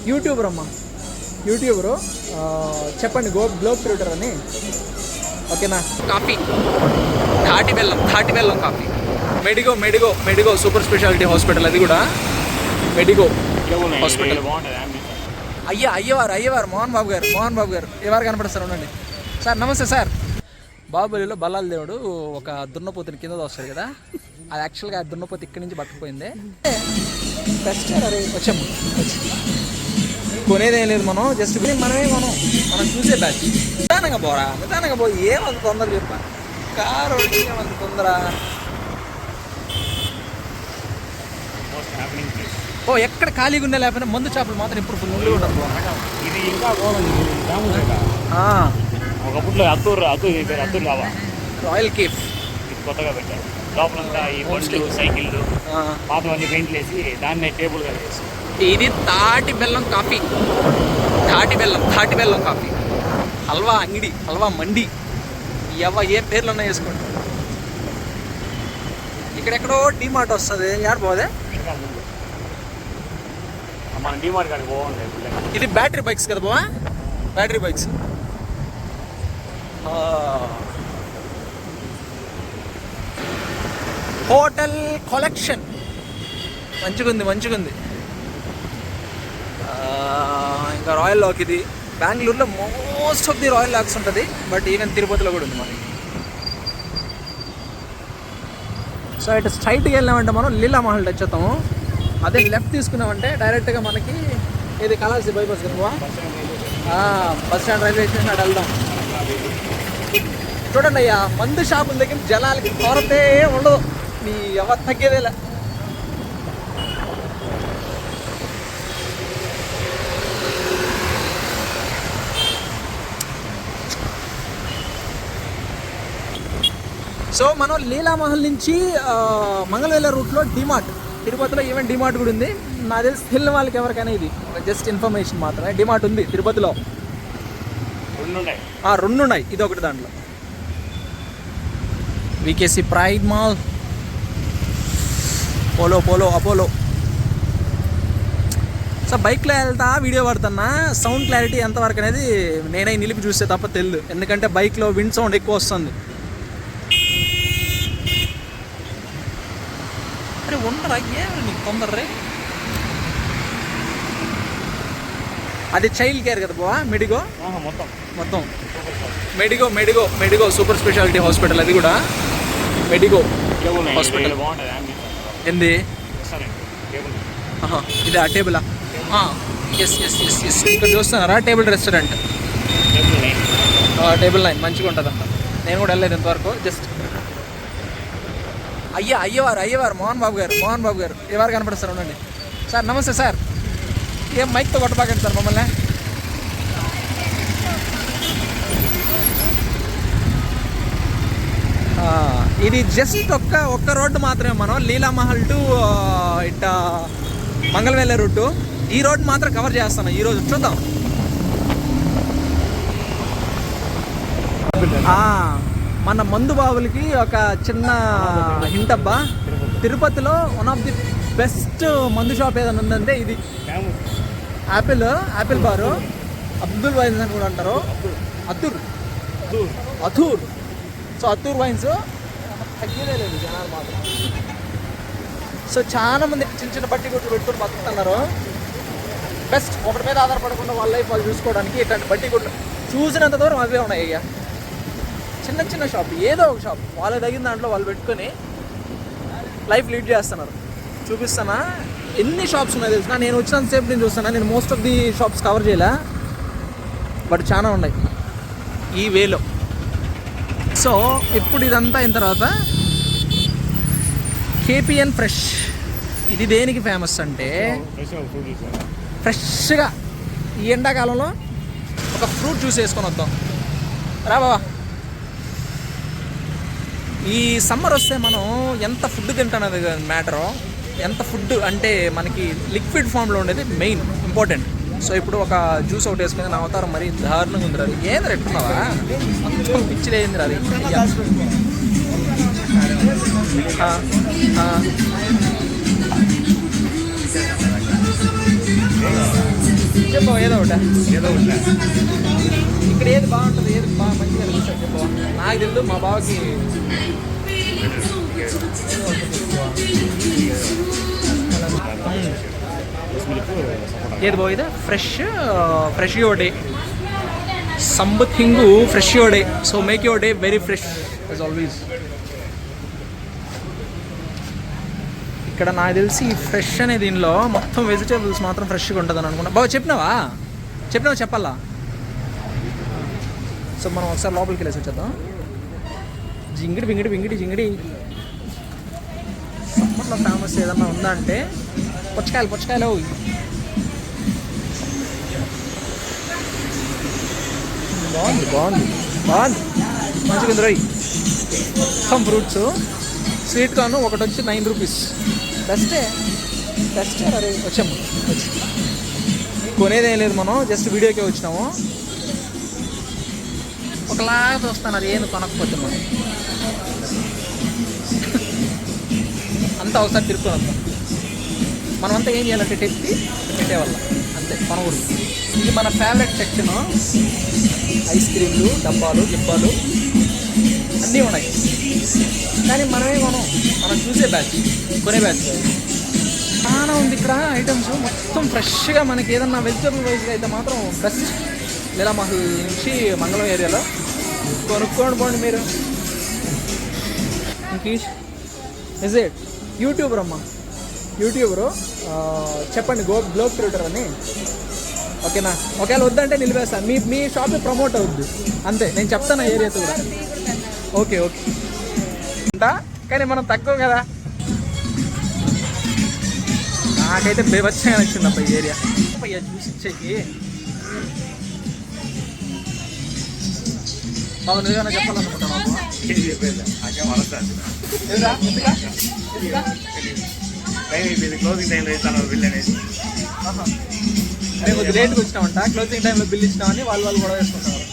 YouTuber అమ్మా, YouTuber చెప్పండి. Globe Twitter అని. ఓకేనా? కాఫీ థాటి బెల్లం కాఫీ. మెడిగో సూపర్ స్పెషాలిటీ హాస్పిటల్, అది కూడా మెడిగో హాస్పిటల్. అయ్యవారు మోహన్ బాబు గారు ఎవరు కనపడతారు? ఉండండి సార్. నమస్తే సార్. బాహుబలిలో బల్లాల దేవుడు ఒక దున్నపోతుని కింద వస్తాడు కదా, అది యాక్చువల్గా ఆ దున్నపోతు ఇక్కడి నుంచి పట్టుకుపోయింది. బెస్ట్ వచ్చాము, కొనేదేం లేదు, మనం జస్ట్ మనం చూసే బ్యాచ్. నిదానంగా పోయి ఏమంత తొందర చెప్పా, కారు ఏమంత తొందర. ఓ ఎక్కడ ఖాళీగా ఉండే లేకపోయినా మందు చేపలు మాత్రం ఇప్పుడు ఫుల్ ఉంటారు. ఇది ఇంకా ఒకప్పుడు అత్తూరు లావా రాయల్ కేఫ్ ఇది కొత్తగా పెట్టారు. లోపలంతా ఈ బండ్లు సైకిళ్ళు పాతవన్నీ పెయింట్లు వేసి దాన్నే టేబుల్గా వేసి. ఇది తాటి బెల్లం కాఫీ. హల్వా అంగడి, హల్వా మండి, ఏ పేర్లు ఉన్నా వేసుకోండి. ఇక్కడెక్కడో డీమార్ట్ వస్తుంది, యాడ్ పోదే. మన డీమార్ట్ కాడికి పోవాలి. ఇది బ్యాటరీ బైక్స్ కదా బావా, బ్యాటరీ బైక్స్. హోటల్ కలెక్షన్ మంచిగుంది. ఇంకా రాయల్ లాక్. ఇది బెంగళూరులో most of the royal locks ఉంటుంది, బట్ ఈవెన్ తిరుపతిలో కూడా ఉంది మనకి. సో ఇటు స్ట్రైట్గా వెళ్ళామంటే మనం లీలా మహల్ టచ్ అవుతాము. అదే లెఫ్ట్ తీసుకున్నామంటే డైరెక్ట్గా మనకి ఇది కలాసి బైపాస్ కదా, బస్ స్టాండ్, రైల్వే స్టేషన్ అటు వెళ్దాం. చూడండి అయ్యా, మందు షాపుల దగ్గర జనాలకి కొరతే ఉండదు, నీ ఎవరు తగ్గేదేలే. సో మనం లీలామహల్ నుంచి మంగళవేల రూట్లో డిమార్ట్, తిరుపతిలో ఈవెన్ డిమార్ట్ కూడా ఉంది. నాకు తెలిసి తెలియని వాళ్ళకి ఎవరికైనా ఇది జస్ట్ ఇన్ఫర్మేషన్ మాత్రమే. డిమార్ట్ ఉంది తిరుపతిలో, రెండు ఉన్నాయి, ఇది ఒకటి దాంట్లో. VKC pride mall, polo Apollo. So బైక్లో వెళ్తా వీడియో పడుతున్నా, సౌండ్ క్లారిటీ ఎంతవరకు అనేది నేనే నిలిపి చూస్తే తప్ప తెలియదు, ఎందుకంటే బైక్లో విండ్ సౌండ్ ఎక్కువ వస్తుంది. అరే ఉండరా, ఏమి నీకు తొందర్రే. అది చైల్డ్ కేర్ కదా బావా, మొత్తం మెడిగో సూపర్ స్పెషాలిటీ హాస్పిటల్, అది కూడా మెడిగో హాస్పిటల్. ఏంది ఇది ఆ టేబులా? ఎస్ ఇక్కడ చూస్తున్నారా, టేబుల్ రెస్టారెంట్, టేబుల్ 9 మంచిగా ఉంటుందంట. నేను కూడా వెళ్ళలేదు ఇంతవరకు. జస్ట్ అయ్యవారు మోహన్ బాబు గారు ఎవరు కనపడతారు? ఉండండి సార్. నమస్తే సార్. ఏం మైక్తో కొట్టబాకండి సార్ మమ్మల్ని. ఇది జస్ట్ ఒక్క రోడ్డు మాత్రమే, మనం లీలామహల్ టు ఇట్ట మంగళవేల రూటు. ఈ రోడ్డు మాత్రం కవర్ చేస్తాను ఈరోజు, చూద్దాం. మన మందు బాబులకి ఒక చిన్న హింట్ అబ్బా, తిరుపతిలో వన్ ఆఫ్ ది బెస్ట్ మందు షాప్ ఏదైనా ఉందంటే ఇది. యాపిల్ బారు, అబ్దుల్ వైన్స్ అని కూడా అంటారు, అథూర్. సో అత్తూర్ వైన్స్ తగ్గేదే లేదు జనాలు మాత్రం. సో చాలా మంది చిన్న బట్టి కొట్లు పెట్టుకొని బతుకుతున్నారు. బెస్ట్, ఒకటి మీద ఆధారపడకుండా వాళ్ళ లైఫ్ వాళ్ళు చూసుకోవడానికి ఇట్లాంటి బట్టి కొట్లు చూసినంత దూరం అవే ఉన్నాయి. అయ్యా చిన్న షాప్, ఏదో ఒక షాప్ వాళ్ళకి తగిన దాంట్లో వాళ్ళు పెట్టుకొని లైఫ్ లీడ్ చేస్తున్నారు. చూపిస్తానా ఎన్ని షాప్స్ ఉన్నాయి తెలిసిన. నేను వచ్చినంతసేపు నేను చూస్తాను, నేను most of the shops cover చేయలే, బట్ చాలా ఉన్నాయి ఈ వేలో. సో ఇప్పుడు ఇదంతా అయిన తర్వాత కేపిఎన్ ఫ్రెష్. ఇది దేనికి ఫేమస్ అంటే ఫ్రెష్గా ఈ ఎండాకాలంలో ఒక ఫ్రూట్ జ్యూస్ వేసుకొని వద్దాం రా బాబా. ఈ సమ్మర్ వస్తే మనం ఎంత ఫుడ్ తింటానది మ్యాటరు. ఎంత ఫుడ్ అంటే మనకి లిక్విడ్ ఫామ్లో ఉండేది మెయిన్ ఇంపార్టెంట్. సో ఇప్పుడు ఒక జ్యూస్ ఒకటి వేసుకుని నా అవతారం మరీ దారుణంగా ఉంది. రాదు ఏంది రెట్టున్నావా, మొత్తం పిచ్చిలే ఏంది రాదు. చెప్పు ఏదో ఒకటి. ఏదో ఉంటా ఇక్కడ ఏది బాగుంటుంది, ఏది బాగా మంచిగా అనిపిస్తుంది చెప్పు. నాకు తెలుసు మా బావకి ఏది బాగుంది. Fresh your day, something fresh your day. So make your day very fresh as always. ఇక్కడ నాకు తెలిసి ఫ్రెష్ అనే దీనిలో మొత్తం వెజిటేబుల్స్ మాత్రం ఫ్రెష్గా ఉంటుందని అనుకున్నా. బాబు చెప్పినావా చెప్పాలా? సో మనం ఒకసారి లోపలికి వెళ్ళేసి వచ్చేద్దాం. జింగిడి సమ్మర్లో ఫేమస్ ఏదన్నా ఉందా అంటే పుచ్చకాయలు బాగుంది మంచిగా ఉంది. రోయ్ మొత్తం ఫ్రూట్స్. స్వీట్ కార్న్ ఒకటి వచ్చి 9 రూపీస్. బెస్టే అరే వచ్చాము. కొనేదేం లేదు, మనం జస్ట్ వీడియోకే వచ్చినాము. ఒకలాగా చూస్తాను అది ఏంది కొనకపోతే అంతా ఒకసారి తిరుక్కొని వస్తాం. మనమంతా ఏం చేయాలంటే పెట్టేవాళ్ళ అంతే కొనకూడదు. ఇది మన ఫేవరెట్ సెక్షన్. ఐస్ క్రీమ్లు, డబ్బాలు గిబ్బాలు అన్నీ ఉన్నాయి. కానీ మనం చూసే బ్యాచ్, కొనే బ్యాచ్ చాలా ఉంది ఇక్కడ. ఐటమ్స్ మొత్తం ఫ్రెష్గా మనకి ఏదన్నా వెజిటబుల్ వైజ్గా అయితే మాత్రం బెస్ట్. లీలామహల్ నుంచి మంగళం ఏరియాలో కొనుక్కోండి పోండి మీరు. ఇంకీష్ ఇజ్ ఇట్ యూట్యూబర్ చెప్పండి గ్లోబ్ క్రియేటర్ అని. ఓకేనా? ఒకవేళ వద్దంటే నిలిపేస్తాను. మీ షాప్ ప్రమోట్ అవుద్ది అంతే. నేను చెప్తాను ఏరియాతో కూడా. ఓకే కానీ మనం తక్కువ కదా. నాకైతే బేవచ్చగా నచ్చింది అబ్బా ఈ ఏరియా. చూసి ఇచ్చేకి బాబు నువ్వేమైనా చెప్పాలనుకుంటున్నావు? క్లోజింగ్ టైంలో ఇస్తాను బిల్ అనేది. అదే కొద్ది లేట్గా వచ్చినామంట, క్లోజింగ్ టైంలో బిల్ ఇచ్చినామని వాళ్ళు కూడా వేసుకుంటున్నారు.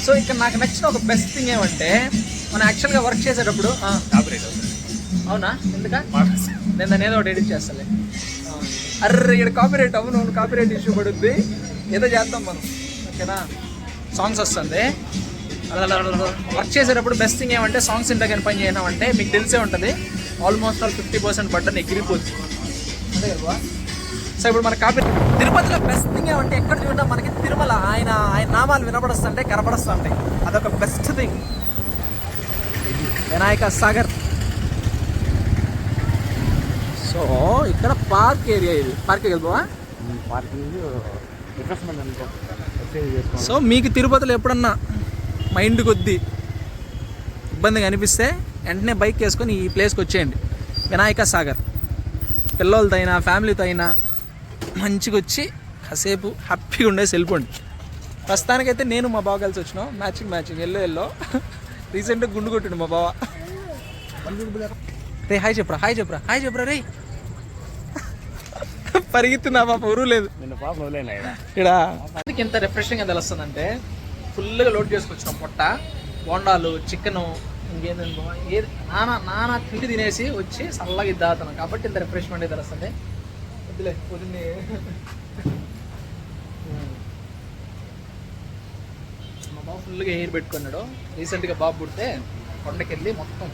సో ఇక్కడ నాకు నచ్చిన ఒక బెస్ట్ థింగ్ ఏమంటే మనం యాక్చువల్గా వర్క్ చేసేటప్పుడు అవునా ఎందుక నేను దాన్ని ఏదో ఒకటి ఎడిట్ చేస్తాలే. అర్రే ఇక్కడ కాపీరైట్ కాపీరైట్ ఇష్యూ పడుద్ది, ఏదో చేద్దాం మనం. ఓకేనా? సాంగ్స్ వస్తుంది. వర్క్ చేసేటప్పుడు బెస్ట్ థింగ్ ఏమంటే సాంగ్స్ ఇంటగా పని చేయమంటే మీకు తెలిసే ఉంటుంది ఆల్మోస్ట్ 50% బటన్ ఎగిరిపోతుంది అంతే కదా. సో ఇప్పుడు మన కాపీ తిరుపతిలో బెస్ట్ థింగ్ ఏమంటే ఎక్కడ చూసినా మనకి తిరుమల ఆయన నామాలు వినపడుస్తుంటాయి, కనపడుస్తుంటాయి. అదొక best thing. Vinayaka Sagar. So ఇక్కడ పార్క్ ఏరియా, ఇది పార్క్ వెళ్తావా? సో మీకు తిరుపతిలో ఎప్పుడన్నా మైండ్ కొద్దీ ఇబ్బందిగా అనిపిస్తే వెంటనే బైక్ వేసుకొని ఈ ప్లేస్కి వచ్చేయండి. వినాయక సాగర్. పిల్లలతో అయినా ఫ్యామిలీతో అయినా మంచిగా వచ్చి కాసేపు హ్యాపీగా ఉండేసి వెళ్ళిపోండి. ప్రస్తుతానికైతే నేను మా బావ కలిసి వచ్చినాం. మ్యాచింగ్ ఎల్లో రీసెంట్గా గుండు కొట్టిండు మా బావ. రే హాయ్ చెప్పరా రే. పరిగెత్తున్నా పాప ఊరు లేదు ఇక్కడ. అందుకే ఎంత రిఫ్రెషింగ్గా తెలుస్తుందంటే ఫుల్గా లోడ్ చేసుకొచ్చినాం. పొట్ట బోండాలు, చికెను, ఇంకేంటంటే ఏది నానా తిండి తినేసి వచ్చి చల్లగా ఇద్దాతున్నాం కాబట్టి ఇంత రిఫ్రెష్మెంట్ తెలుస్తుంది. వద్దులే పొద్దున్నే మా బాబు ఫుల్గా హెయిర్ పెట్టుకున్నాడు. రీసెంట్గా బాబు పుడితే కొండకెళ్ళి మొత్తం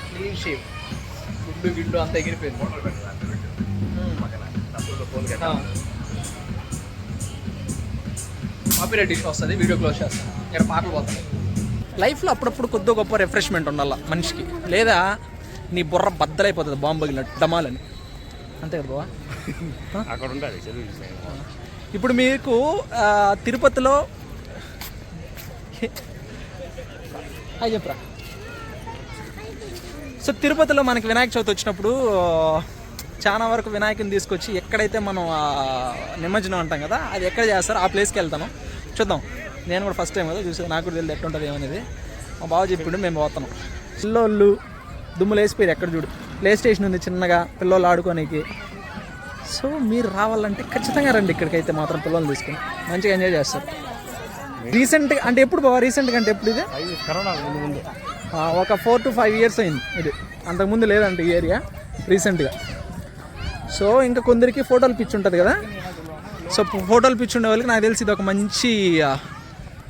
క్లీన్ షేప్, గుడ్డు అంతా ఎగిరిపోయింది. కాపీరైట్ ఇష్యూ వస్తుంది, వీడియో క్లోజ్ చేస్తాను. ఇక్కడ పాటలు పోతాయి. లైఫ్లో అప్పుడప్పుడు కొద్ది గొప్ప రిఫ్రెష్మెంట్ ఉండాలి మనిషికి, లేదా నీ బుర్ర బద్దలైపోతుంది బాంబు పగిలినట్టు డమాలని. అంతే కదా బావా? అక్కడ ఉండాలి. ఇప్పుడు మీకు తిరుపతిలో హాయ్ చెప్పరా. సో తిరుపతిలో మనకి వినాయక చవితి వచ్చినప్పుడు చాలా వరకు వినాయకుని తీసుకొచ్చి ఎక్కడైతే మనం నిమజ్జనం అంటాం కదా, అది ఎక్కడ చేస్తారో ఆ ప్లేస్కి వెళ్తాను. చూద్దాం. నేను కూడా ఫస్ట్ టైం కదా చూసి, నాకు కూడా తెలియదు ఎట్లుంటుంది ఏమనేది. మా బావ చెప్పిండు, మేము పోతున్నాం. పిల్లోళ్ళు దుమ్ములు వేసిపోయారు. ఎక్కడ చూడు ప్లే స్టేషన్ ఉంది చిన్నగా పిల్లోళ్ళు ఆడుకోనికి. సో మీరు రావాలంటే ఖచ్చితంగా రండి ఇక్కడికైతే మాత్రం. పిల్లల్ని తీసుకుని మంచిగా ఎంజాయ్ చేస్తారు. రీసెంట్గా అంటే ఎప్పుడు బాగా రీసెంట్గా అంటే ఎప్పుడు ఇది కరోనా ముందు ఒక 4 to 5 years అయింది ఇది. అంతకుముందు లేదంటే ఈ ఏరియా రీసెంట్గా. సో ఇంకా కొందరికి ఫోటోలు పిచ్చి ఉంటుంది కదా, సో ఫోటోలు పిచ్చి ఉండే వాళ్ళకి నాకు తెలిసి ఇది ఒక మంచి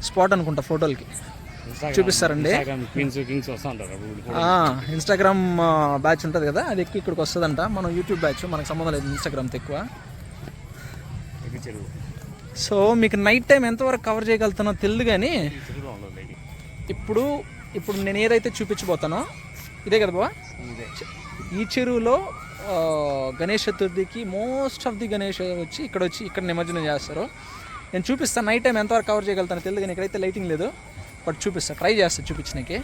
స్పాట్ అనుకుంటా ఫోటోలకి. చూపిస్తారండి. కింగ్స్ వస్తూ ఉంటారు. ఇన్స్టాగ్రామ్ బ్యాచ్ ఉంటుంది కదా, అది ఎక్కువ ఇక్కడికి వస్తుందంట. మనం యూట్యూబ్ బ్యాచ్, మనకు సంబంధం లేదు ఇన్స్టాగ్రామ్తో ఎక్కువ. సో మీకు నైట్ టైం ఎంతవరకు కవర్ చేయగలుగుతానో తెలియదు, కానీ ఇప్పుడు నేను ఏదైతే చూపించబోతానో ఇదే కదా బాబా. ఈ చెరువులో గణేష్ చతుర్థికి మోస్ట్ ఆఫ్ ది గణేష్ ఇక్కడ నిమజ్జనం చేస్తారు. నేను చూపిస్తాను నైట్ టైం ఎంతవరకు కవర్ చేయగలుగుతానో తెలియదు, కానీ ఇక్కడైతే లైటింగ్ లేదు. బట్ ట్రై చేస్తాను చూపించడానికి.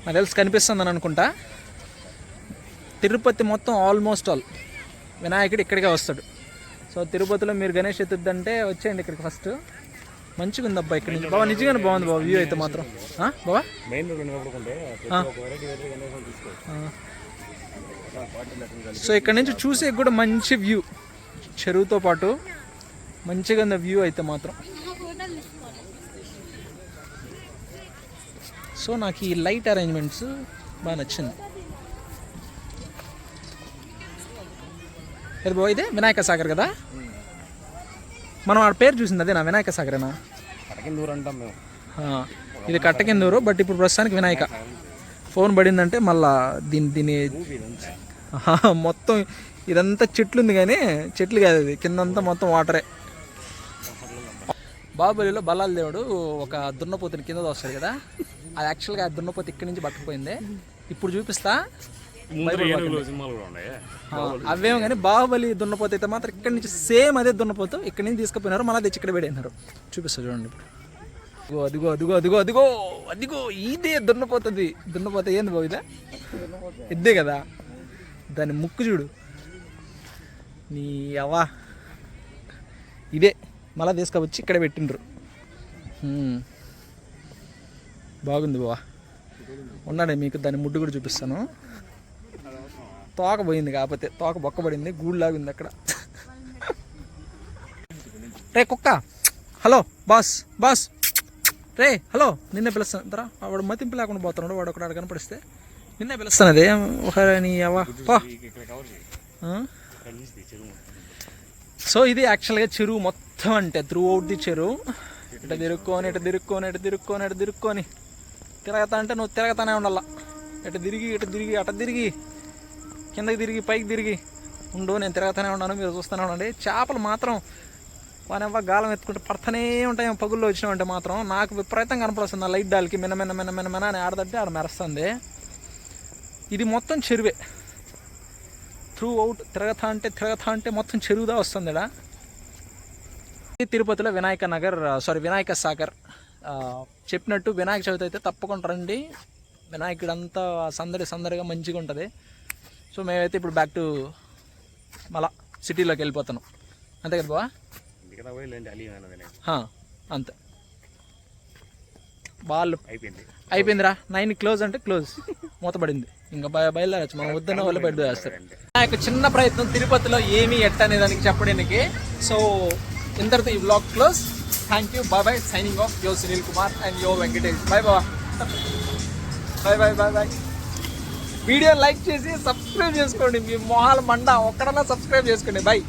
నాకు తెలిసి కనిపిస్తుందని అనుకుంటా. తిరుపతి మొత్తం ఆల్మోస్ట్ ఆల్ వినాయకుడు ఇక్కడికే వస్తాడు. సో తిరుపతిలో మీరు గణేష్ చతుర్థి అంటే వచ్చేయండి ఇక్కడికి ఫస్ట్. మంచిగా ఉంది అబ్బా ఇక్కడ నుంచి బాబా, నిజంగానే బాగుంది బాబా వ్యూ అయితే మాత్రం. బాబా సో ఇక్కడ నుంచి చూసే కూడా మంచి వ్యూ, చెరువుతో పాటు మంచిగా ఉంది వ్యూ అయితే మాత్రం. సో నాకు ఈ లైట్ అరేంజ్మెంట్స్ బాగా నచ్చింది. ఇది బాబు ఇదే వినాయక సాగర్ కదా, మనం ఆ పేరు చూసింది అదే నా వినాయక సాగరేనా? ఇది కట్టకిందూరు, బట్ ఇప్పుడు ప్రస్తుతానికి వినాయక. ఫోన్ పడిందంటే మళ్ళా దీని మొత్తం ఇదంతా చెట్లు ఉంది, కానీ చెట్లు కాదు ఇది, కిందంతా మొత్తం వాటరే. బాహుబలిలో బల్లాల దేవుడు ఒక దున్నపోతుని కింద వస్తాడు కదా, అది యాక్చువల్గా ఆ దున్నపోతు ఇక్కడి నుంచి పట్టుకుపోయింది. ఇప్పుడు చూపిస్తా. అవేమో కానీ బాహుబలి దున్నపోతు అయితే మాత్రం ఇక్కడి నుంచి సేమ్ అదే దున్నపోతు ఇక్కడి నుంచి తీసుకుపోయినారు, మళ్ళీ తెచ్చి ఇక్కడ పెట్టినారు. చూపిస్తా చూడండి ఇప్పుడు. అదిగో అదిగో అదిగో అదిగో అదిగో ఇదే దున్నపోతుంది. దున్నపోత ఏంది బాబు ఇదే? ఇద్దే కదా, దాని ముక్కు చూడు నీ అవా. ఇదే మళ్ళీ తీసుకొచ్చి ఇక్కడ పెట్టిండ్రు. బాగుంది బావా. ఉన్నాడే మీకు దాని ముడ్డు కూడా చూపిస్తాను. తోక పోయింది, కాకపోతే తోక బొక్కబడింది, గూడులాగుంది అక్కడ. రే కుక్క, హలో బాస్ బాస్, రే హలో, నిన్నే పిలుస్తాను తరా. వాడు మతింపు లేకుండా పోతున్నాడు, వాడు ఒకటి కనపడిస్తే నిన్నే పిలుస్తాను. అదే ఒక నీ అవా. సో ఇది యాక్చువల్గా చెరువు మొత్తం, అంటే త్రూ అవుట్ ది చెరువు. ఇటు తిరుక్కొని ఇటు తిరుక్కొని ఇటు తిరుక్కొని ఇటు తిరుక్కొని తిరగతా అంటే నువ్వు తిరగతానే ఉండాల. ఇటు తిరిగి ఇటు తిరిగి అటు తిరిగి కిందకి తిరిగి పైకి తిరిగి ఉండు. నేను తిరగతానే ఉన్నాను, మీరు చూస్తూనే ఉండండి. చేపలు మాత్రం వానవ్వ గాలం ఎత్తుకుంటే పడుతూనే ఉంటాయి. పగుల్లో వచ్చినామంటే మాత్రం నాకు విపరీతంగా కనపడుతుంది. ఆ లైట్ డాల్కి మిన్న మిన్న మిన్న మిన్న మిన్న అని ఆడదంటే ఆడ మెరుస్తుంది. ఇది మొత్తం చెరువే, త్రూ అవుట్ తిరగతా అంటే మొత్తం చెరువుదా వస్తుంది ఇక్కడ. తిరుపతిలో వినాయక సాగర్ చెప్పినట్టు వినాయక చవితి అయితే తప్పకుండా రండి. వినాయకుడు అంతా సందడిగా మంచిగా ఉంటుంది. సో మేమైతే ఇప్పుడు బ్యాక్ టు మళ్ళా సిటీలోకి వెళ్ళిపోతాను, అంతే కదా బావా? అంతే. వాళ్ళు అయిపోయిందిరా, 9 క్లోజ్ అంటే క్లోజ్, మూతపడింది. ఇంకా బయలుదేరచ్చు, మనం వద్దన్న వాళ్ళు బయట వేస్తారు. నా యొక్క చిన్న ప్రయత్నం తిరుపతిలో ఏమి ఎట్టనే దానికి చెప్పడానికి. సో ఇంతటితో ఈ blog close. Thank you, bye. Signing off, yo Sunil Kumar and yo Venkatesh. Bye baba, bye. Video like చేసి సబ్స్క్రైబ్ చేసుకోండి. మీ మొహాల మండ ఒక్కడన్నా సబ్స్క్రైబ్ చేసుకోండి. బాయ్.